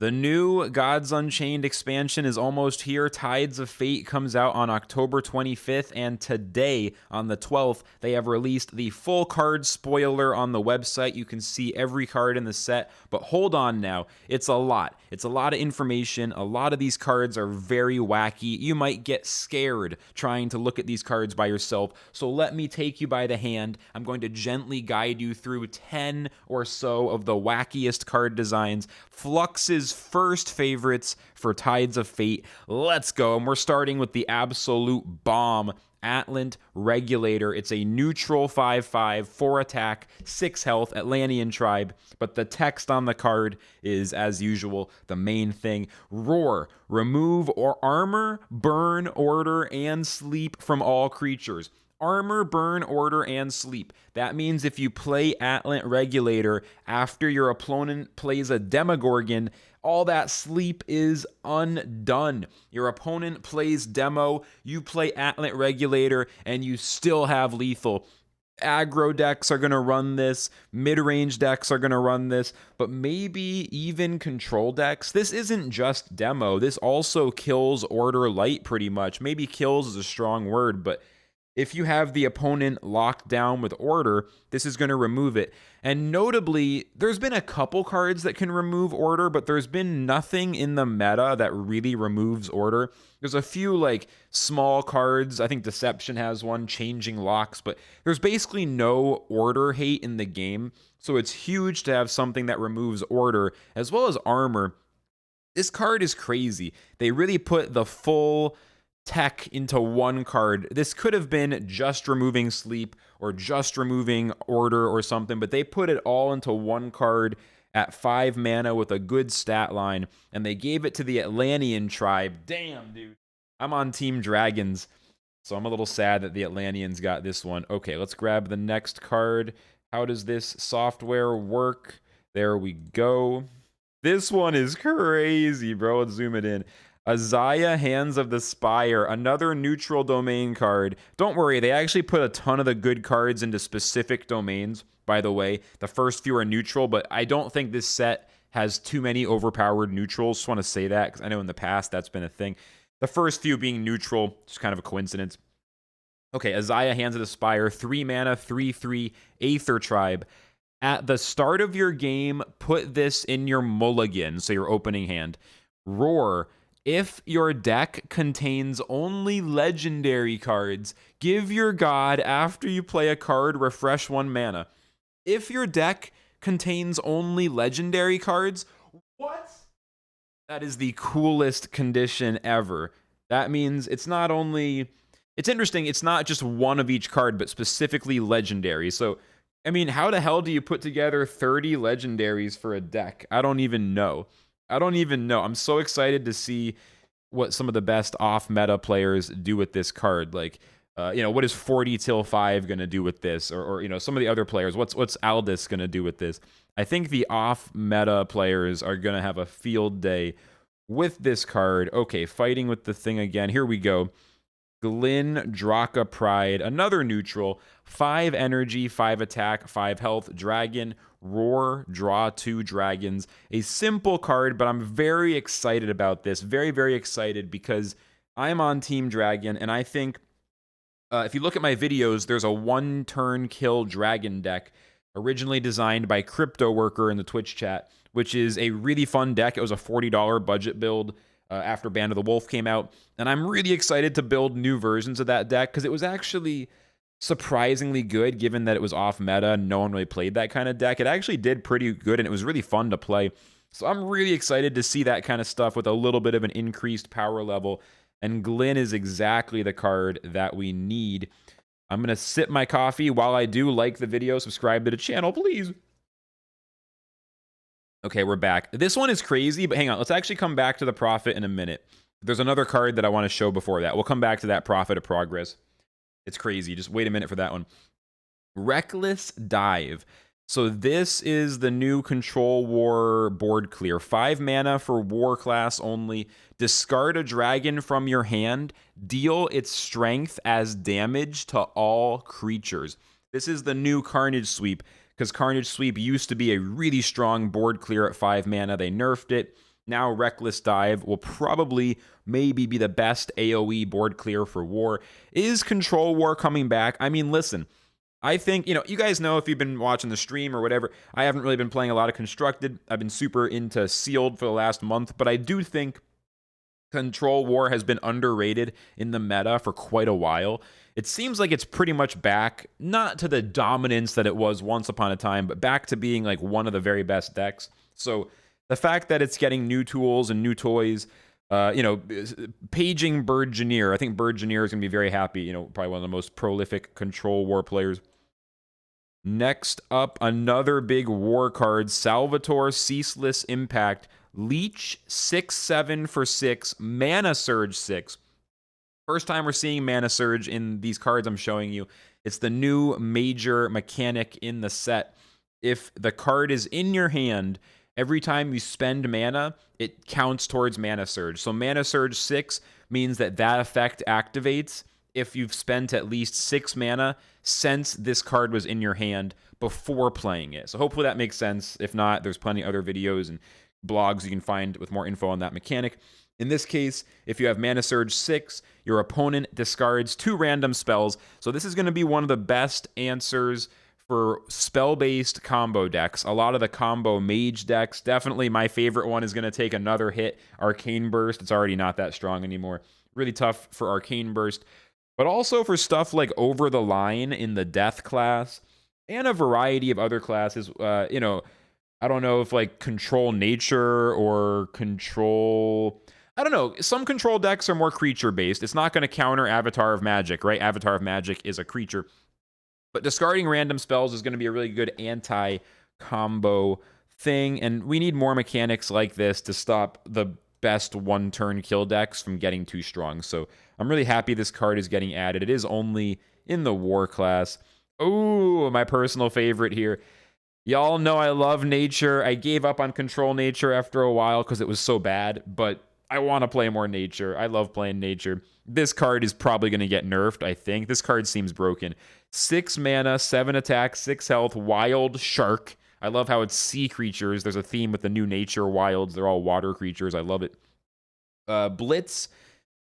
The new Gods Unchained expansion is almost here. Tides of Fate comes out on October 25th, and today, on the 12th, they have released the full card spoiler on the website. You can see every card in the set, but hold on now. It's a lot. It's a lot of information. A lot of these cards are very wacky. You might get scared trying to look at these cards by yourself, so let me take you by the hand. I'm going to gently guide you through 10 or so of the wackiest card designs. Flux's first favorites for Tides of Fate. Let's go. And we're starting with the absolute bomb, Atlant Regulator. It's a neutral 5/5, 4 attack, 6 health, Atlantean tribe. But the text on the card is, as usual, the main thing. Roar. Remove or armor, burn, order, and sleep from all creatures. Armor, burn, order, and sleep. That means if you play Atlant Regulator after your opponent plays a Demogorgon, all that sleep is undone. Your opponent plays Demo, you play Atlant Regulator, and you still have lethal. Aggro decks are going to run this, mid-range decks are going to run this, but maybe even control decks. This isn't just Demo, this also kills Order Light pretty much. Maybe kills is a strong word, but if you have the opponent locked down with Order, this is going to remove it. And notably, there's been a couple cards that can remove Order, but there's been nothing in the meta that really removes Order. There's a few like small cards. I think Deception has one, Changing Locks, but there's basically no Order hate in the game. So it's huge to have something that removes Order as well as armor. This card is crazy. They really put the full tech into one card. This could have been just removing sleep or just removing order or something, but they put it all into one card at 5 mana with a good stat line, and they gave it to the Atlantean tribe. Damn, dude. I'm on Team Dragons, so I'm a little sad that the Atlanteans got this one. Okay, let's grab the next card. How does this software work? There we go. This one is crazy, bro. Let's zoom it in. Azaya, Hands of the Spire, another neutral domain card. Don't worry, they actually put a ton of the good cards into specific domains, by the way. The first few are neutral, but I don't think this set has too many overpowered neutrals. Just want to say that, because I know in the past that's been a thing. The first few being neutral, just kind of a coincidence. Okay, Azaya, Hands of the Spire, 3 mana, 3/3, Aether Tribe. At the start of your game, put this in your mulligan, so your opening hand. Roar. If your deck contains only legendary cards, give your god after you play a card, refresh 1 mana. If your deck contains only legendary cards, what? That is the coolest condition ever. That means it's not only... It's interesting, it's not just one of each card, but specifically legendary. So, I mean, how the hell do you put together 30 legendaries for a deck? I don't even know. I'm so excited to see what some of the best off-meta players do with this card. Like, what is 40 till 5 going to do with this? Or some of the other players. What's Aldous going to do with this? I think the off-meta players are going to have a field day with this card. Okay, fighting with the thing again. Here we go. Glenndraa Pride, another neutral, 5 energy, 5 attack, 5 health, dragon, roar, draw 2 dragons. A simple card, but I'm very excited about this. Very, very excited because I'm on Team Dragon, and I think if you look at my videos, there's a 1-turn kill dragon deck originally designed by Crypto Worker in the Twitch chat, which is a really fun deck. It was a $40 budget build after Band of the Wolf came out, and I'm really excited to build new versions of that deck because it was actually surprisingly good given that it was off meta and no one really played that kind of deck. It actually did pretty good and it was really fun to play. So I'm really excited to see that kind of stuff with a little bit of an increased power level, and Glenn is exactly the card that we need. I'm going to sip my coffee. While I do, like the video, subscribe to the channel, please. Okay, we're back. This one is crazy, but hang on. Let's actually come back to the Prophet in a minute. There's another card that I want to show before that. We'll come back to that Prophet of Progress. It's crazy. Just wait a minute for that one. Reckless Dive. So this is the new Control War board clear. 5 mana for War class only. Discard a dragon from your hand. Deal its strength as damage to all creatures. This is the new Carnage Sweep, because Carnage Sweep used to be a really strong board clear at 5 mana. They nerfed it. Now Reckless Dive will probably maybe be the best AoE board clear for War. Is Control War coming back? I mean, listen, I think, you guys know if you've been watching the stream or whatever, I haven't really been playing a lot of Constructed. I've been super into Sealed for the last month, but I do think Control War has been underrated in the meta for quite a while. It seems like it's pretty much back, not to the dominance that it was once upon a time, but back to being like one of the very best decks. So the fact that it's getting new tools and new toys, paging Birdgineer. I think Birdgineer is going to be very happy. Probably one of the most prolific Control War players. Next up, another big war card, Salvatore Ceaseless Impact. Leech 6/7 for 6, Mana Surge 6. First time we're seeing Mana Surge in these cards I'm showing you. It's the new major mechanic in the set. If the card is in your hand, every time you spend mana, it counts towards Mana Surge. So Mana Surge 6 means that effect activates if you've spent at least 6 mana since this card was in your hand before playing it. So hopefully that makes sense. If not, there's plenty of other videos and blogs you can find with more info on that mechanic. In this case, if you have Mana Surge 6, your opponent discards 2 random spells. So this is going to be one of the best answers for spell-based combo decks. A lot of the combo mage decks, definitely my favorite one is going to take another hit, Arcane Burst. It's already not that strong anymore. Really tough for Arcane Burst. But also for stuff like Over the Line in the Death class and a variety of other classes. I don't know if like Control Nature or Control... I don't know. Some control decks are more creature-based. It's not going to counter Avatar of Magic, right? Avatar of Magic is a creature. But discarding random spells is going to be a really good anti-combo thing, and we need more mechanics like this to stop the best one-turn kill decks from getting too strong. So I'm really happy this card is getting added. It is only in the War class. Oh, my personal favorite here. Y'all know I love Nature. I gave up on Control Nature after a while because it was so bad, but I want to play more Nature. I love playing Nature. This card is probably going to get nerfed, I think. This card seems broken. 6 mana, 7 attack, 6 health, Wild Shark. I love how it's sea creatures. There's a theme with the new Nature Wilds. They're all water creatures. I love it. Blitz.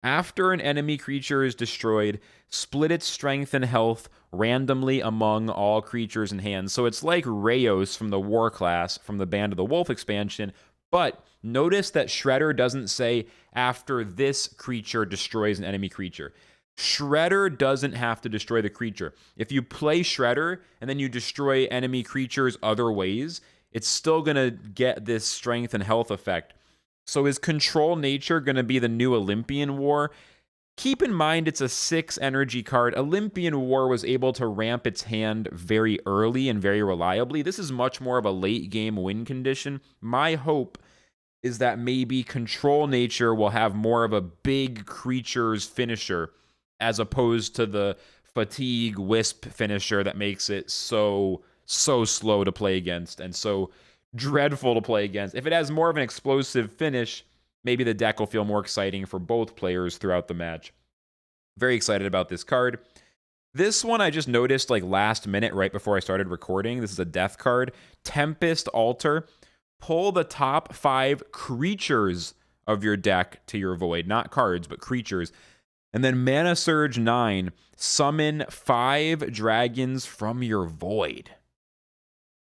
After an enemy creature is destroyed, split its strength and health randomly among all creatures in hand. So it's like Rayos from the War class, from the Band of the Wolf expansion, but notice that Shredder doesn't say after this creature destroys an enemy creature. Shredder doesn't have to destroy the creature. If you play Shredder and then you destroy enemy creatures other ways, it's still going to get this strength and health effect. So is Control Nature going to be the new Olympian War? Keep in mind it's a 6 energy card. Olympian War was able to ramp its hand very early and very reliably. This is much more of a late game win condition. My hope is that maybe Control Nature will have more of a big creatures finisher as opposed to the Fatigue Wisp finisher that makes it so slow to play against and so dreadful to play against. If it has more of an explosive finish, maybe the deck will feel more exciting for both players throughout the match. Very excited about this card. This one I just noticed like last minute right before I started recording. This is a death card. Tempest Alter. Pull the top 5 creatures of your deck to your void. Not cards, but creatures. And then Mana Surge 9. Summon 5 dragons from your void.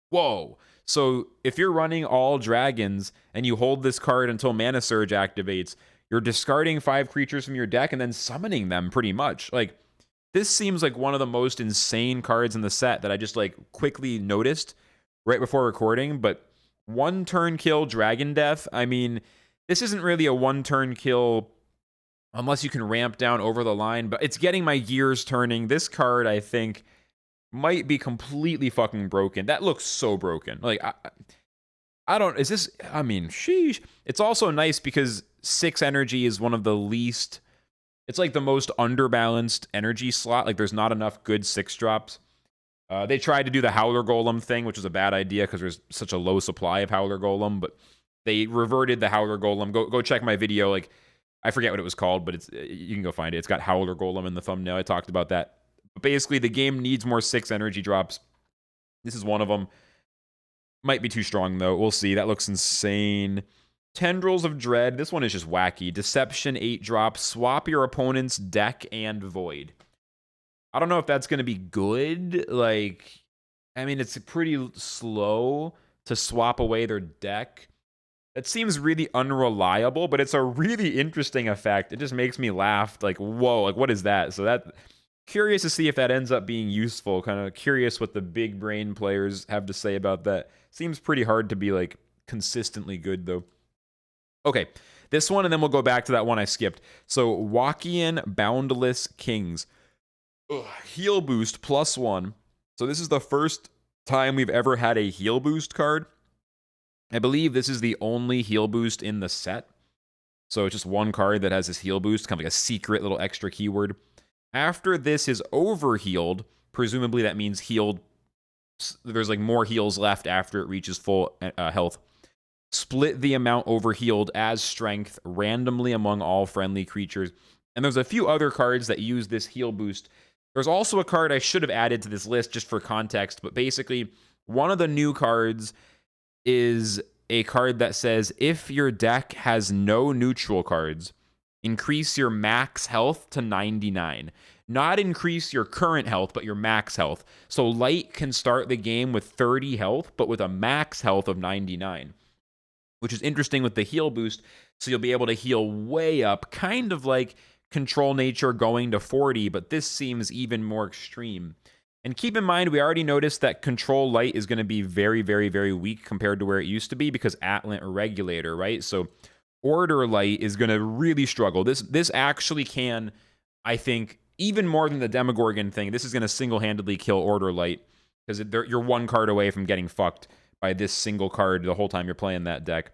Whoa. So if you're running all dragons and you hold this card until Mana Surge activates, you're discarding 5 creatures from your deck and then summoning them pretty much. Like, this seems like one of the most insane cards in the set that I just like quickly noticed right before recording. But 1-turn kill Dragon Death. I mean, this isn't really a 1-turn kill unless you can ramp down Over the Line, but it's getting my gears turning. This card, I think, might be completely fucking broken. That looks so broken. Like, I don't, is this, I mean, sheesh. It's also nice because 6 energy is one of the least, it's like the most underbalanced energy slot. Like, there's not enough good 6 drops. They tried to do the Howler Golem thing, which was a bad idea because there's such a low supply of Howler Golem, but they reverted the Howler Golem. Go check my video. Like, I forget what it was called, but you can go find it. It's got Howler Golem in the thumbnail. I talked about that. But basically, the game needs more 6 energy drops. This is one of them. Might be too strong, though. We'll see. That looks insane. Tendrils of Dread. This one is just wacky. Deception 8-drop. Swap your opponent's deck and void. I don't know if that's going to be good. Like, I mean, it's pretty slow to swap away their deck. It seems really unreliable, but it's a really interesting effect. It just makes me laugh. Like, whoa, like, what is that? So that, curious to see if that ends up being useful. Kind of curious what the big brain players have to say about that. Seems pretty hard to be, like, consistently good, though. Okay, this one, and then we'll go back to that one I skipped. So, Wakian Boundless Kings. Heal boost +1. So this is the first time we've ever had a heal boost card. I believe this is the only heal boost in the set. So it's just one card that has this heal boost, kind of like a secret little extra keyword. After this is overhealed, presumably that means healed. There's like more heals left after it reaches full health. Split the amount overhealed as strength randomly among all friendly creatures. And there's a few other cards that use this heal boost. There's also a card I should have added to this list just for context, but basically one of the new cards is a card that says if your deck has no neutral cards, increase your max health to 99. Not increase your current health, but your max health. So Light can start the game with 30 health, but with a max health of 99, which is interesting with the heal boost. So you'll be able to heal way up, kind of like Control Nature going to 40, but this seems even more extreme. And keep in mind, we already noticed that Control Light is going to be very, very, very weak compared to where it used to be because Atlant Regulator, right? So Order Light is going to really struggle. This actually can, I think, even more than the Demogorgon thing, this is going to single-handedly kill Order Light because you're one card away from getting fucked by this single card the whole time you're playing that deck.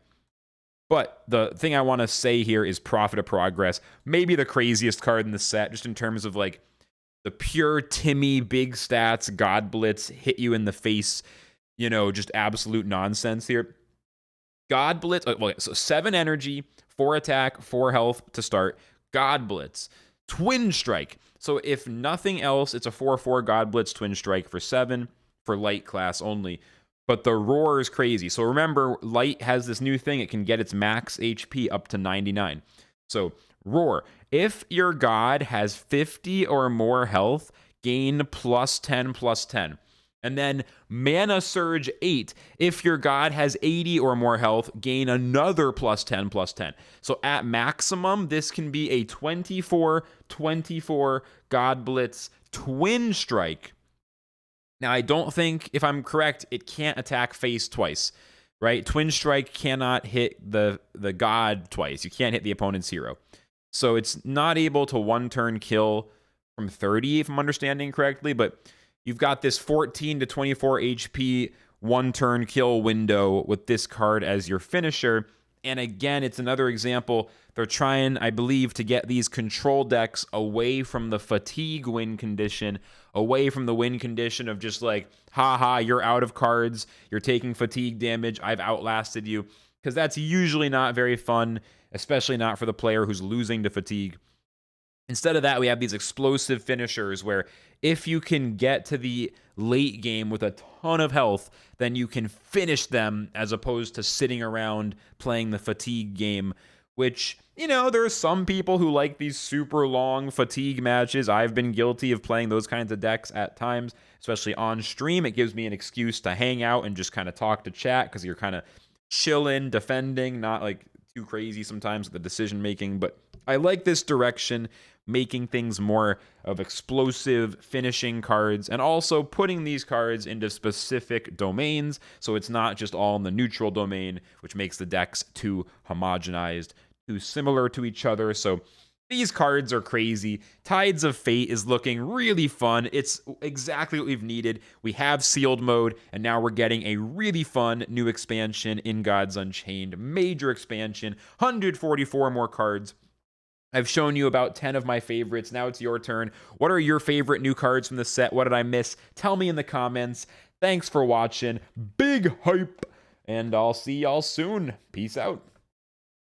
But the thing I want to say here is Prophet of Progress. Maybe the craziest card in the set, just in terms of like the pure Timmy, big stats, God Blitz, hit you in the face, you know, just absolute nonsense here. God Blitz, well, so 7 energy, 4 attack, 4 health to start. God Blitz, Twin Strike. So if nothing else, it's a 4/4 God Blitz Twin Strike for 7 for light class only. But the roar is crazy. So remember, Light has this new thing. It can get its max HP up to 99. So roar. If your god has 50 or more health, gain +10/+10. And then Mana Surge 8. If your god has 80 or more health, gain another +10/+10. So at maximum, this can be a 24/24 God Blitz Twin Strike. Now, I don't think, if I'm correct, it can't attack face twice, right? Twin Strike cannot hit the god twice. You can't hit the opponent's hero. So it's not able to one-turn kill from 30, if I'm understanding correctly, but you've got this 14 to 24 HP one-turn kill window with this card as your finisher. And again, it's another example. They're trying, I believe, to get these control decks away from the fatigue win condition, away from the win condition of just like, haha, you're out of cards, you're taking fatigue damage, I've outlasted you. Because that's usually not very fun, especially not for the player who's losing to fatigue. Instead of that, we have these explosive finishers where if you can get to the late game with a ton of health, then you can finish them as opposed to sitting around playing the fatigue game, which, you know, there are some people who like these super long fatigue matches. I've been guilty of playing those kinds of decks at times, especially on stream. It gives me an excuse to hang out and just kind of talk to chat because you're kind of chilling, defending, not like too crazy sometimes with the decision making. But I like this direction, making things more of explosive finishing cards and also putting these cards into specific domains so it's not just all in the neutral domain, which makes the decks too homogenized, too similar to each other. So these cards are crazy. Tides of Fate is looking really fun. It's exactly what we've needed. We have sealed mode, and now we're getting a really fun new expansion in Gods Unchained. Major expansion, 144 more cards. I've shown you about 10 of my favorites. Now it's your turn. What are your favorite new cards from the set? What did I miss? Tell me in the comments. Thanks for watching. Big hype. And I'll see y'all soon. Peace out.